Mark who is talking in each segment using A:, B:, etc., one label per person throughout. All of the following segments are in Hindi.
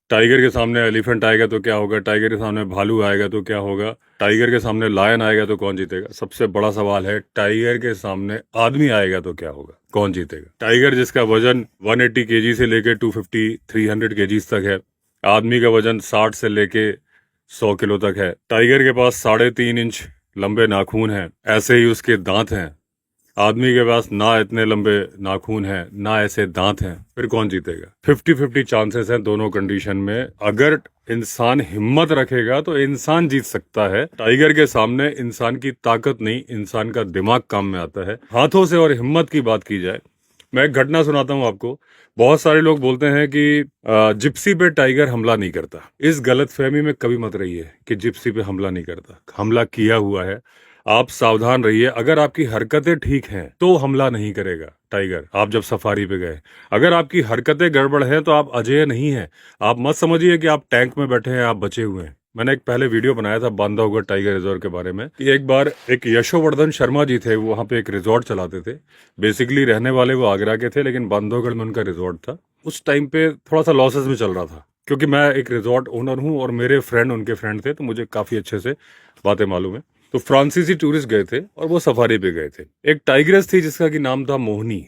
A: टाइगर के सामने एलिफेंट आएगा तो क्या होगा, टाइगर के सामने भालू आएगा तो क्या होगा, टाइगर के सामने लायन आएगा तो कौन जीतेगा। सबसे बड़ा सवाल है, टाइगर के सामने आदमी आएगा तो क्या होगा, कौन जीतेगा। टाइगर जिसका वजन 180 केजी से लेके 250 300 केजीज तक है, आदमी का वजन 60 से लेके 100 किलो तक है। टाइगर के पास 3.5 इंच लंबे नाखून हैं, ऐसे ही उसके दांत हैं। आदमी के पास ना इतने लंबे नाखून हैं, ना ऐसे दांत हैं, फिर कौन जीतेगा। 50-50 चांसेस हैं दोनों कंडीशन में। अगर इंसान हिम्मत रखेगा तो इंसान जीत सकता है। टाइगर के सामने इंसान की ताकत नहीं, इंसान का दिमाग काम में आता है। हाथों से और हिम्मत की बात की जाए, मैं एक घटना सुनाता हूँ आपको। बहुत सारे लोग बोलते हैं कि जिप्सी पे टाइगर हमला नहीं करता। इस गलत फहमी में कभी मत रहिए कि जिप्सी पे हमला नहीं करता, हमला किया हुआ है। आप सावधान रहिए, अगर आपकी हरकतें ठीक हैं तो हमला नहीं करेगा टाइगर। आप जब सफारी पे गए, अगर आपकी हरकतें गड़बड़ हैं तो आप अजेय नहीं हैं। आप मत समझिए कि आप टैंक में बैठे हैं, आप बचे हुए हैं। मैंने एक पहले वीडियो बनाया था बांधवगढ़ टाइगर रिजर्व के बारे में कि एक बार एक यशोवर्धन शर्मा जी थे, वो वहाँ पे एक रिजॉर्ट चलाते थे। बेसिकली रहने वाले वो आगरा के थे, लेकिन बांधवगढ़ में उनका रिजॉर्ट था। उस टाइम पे थोड़ा सा लॉसेस में चल रहा था, क्योंकि मैं एक रिजॉर्ट ओनर हूँ और मेरे फ्रेंड उनके फ्रेंड थे, तो मुझे काफ़ी अच्छे से बातें मालूम है। तो फ्रांसीसी टूरिस्ट गए थे और वो सफारी पे गए थे। एक टाइग्रेस थी जिसका कि नाम था मोहनी।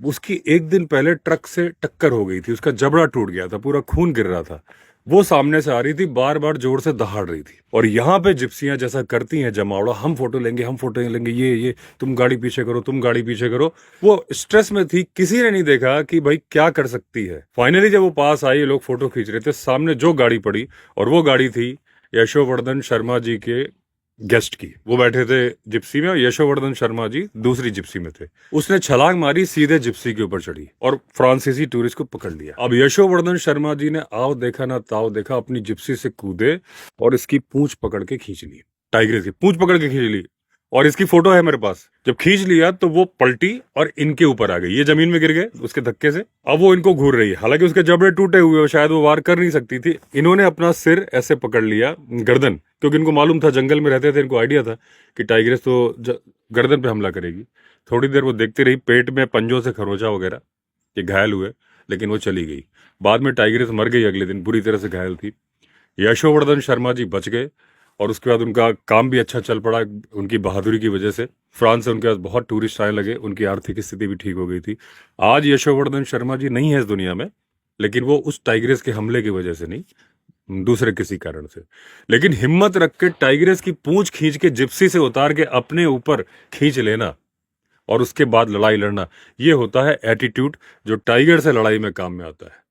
A: उसकी एक दिन पहले ट्रक से टक्कर हो गई थी, उसका जबड़ा टूट गया था, पूरा खून गिर रहा था। वो सामने से आ रही थी, बार बार जोर से दहाड़ रही थी। और यहाँ पे जिप्सियां जैसा करती हैं जमावड़ा, हम फोटो लेंगे, हम फोटो लेंगे, ये तुम गाड़ी पीछे करो, तुम गाड़ी पीछे करो। वो स्ट्रेस में थी, किसी ने नहीं देखा कि भाई क्या कर सकती है। फाइनली जब वो पास आई, लोग फोटो खींच रहे थे, सामने जो गाड़ी पड़ी, और वो गाड़ी थी यशोवर्धन शर्मा जी के गेस्ट की। वो बैठे थे जिप्सी में और यशोवर्धन शर्मा जी दूसरी जिप्सी में थे। उसने छलांग मारी, सीधे जिप्सी के ऊपर चढ़ी और फ्रांसीसी टूरिस्ट को पकड़ लिया। अब यशोवर्धन शर्मा जी ने आओ देखा ना ताओ देखा, अपनी जिप्सी से कूदे और इसकी पूंछ पकड़ के खींच ली। टाइगर की पूंछ पकड़ के खींच ली, और इसकी फोटो है मेरे पास। जब खींच लिया तो वो पलटी और इनके ऊपर आ गई, ये जमीन में गिर गए उसके धक्के से। अब वो इनको घूर रही है, हालांकि उसके जबड़े टूटे हुए और शायद वो वार कर नहीं सकती थी। इन्होंने अपना सिर ऐसे पकड़ लिया, गर्दन, क्योंकि इनको मालूम था, जंगल में रहते थे, इनको आइडिया था कि टाइग्रेस तो गर्दन पे हमला करेगी। थोड़ी देर वो देखती रही, पेट में पंजों से खरोंचा वगैरह, ये घायल हुए, लेकिन वो चली गई। बाद में टाइग्रेस मर गई, अगले दिन बुरी तरह से घायल थी। यशोवर्धन शर्मा जी बच गए और उसके बाद उनका काम भी अच्छा चल पड़ा, उनकी बहादुरी की वजह से। फ्रांस से उनके पास बहुत टूरिस्ट आने लगे, उनकी आर्थिक स्थिति भी ठीक हो गई थी। आज यशोवर्धन शर्मा जी नहीं है इस दुनिया में, लेकिन वो उस टाइग्रेस के हमले की वजह से नहीं, दूसरे किसी कारण से। लेकिन हिम्मत रख के टाइग्रेस की पूंछ खींच के जिप्सी से उतार के अपने ऊपर खींच लेना और उसके बाद लड़ाई लड़ना, ये होता है एटीट्यूड, जो टाइगर से लड़ाई में काम में आता है।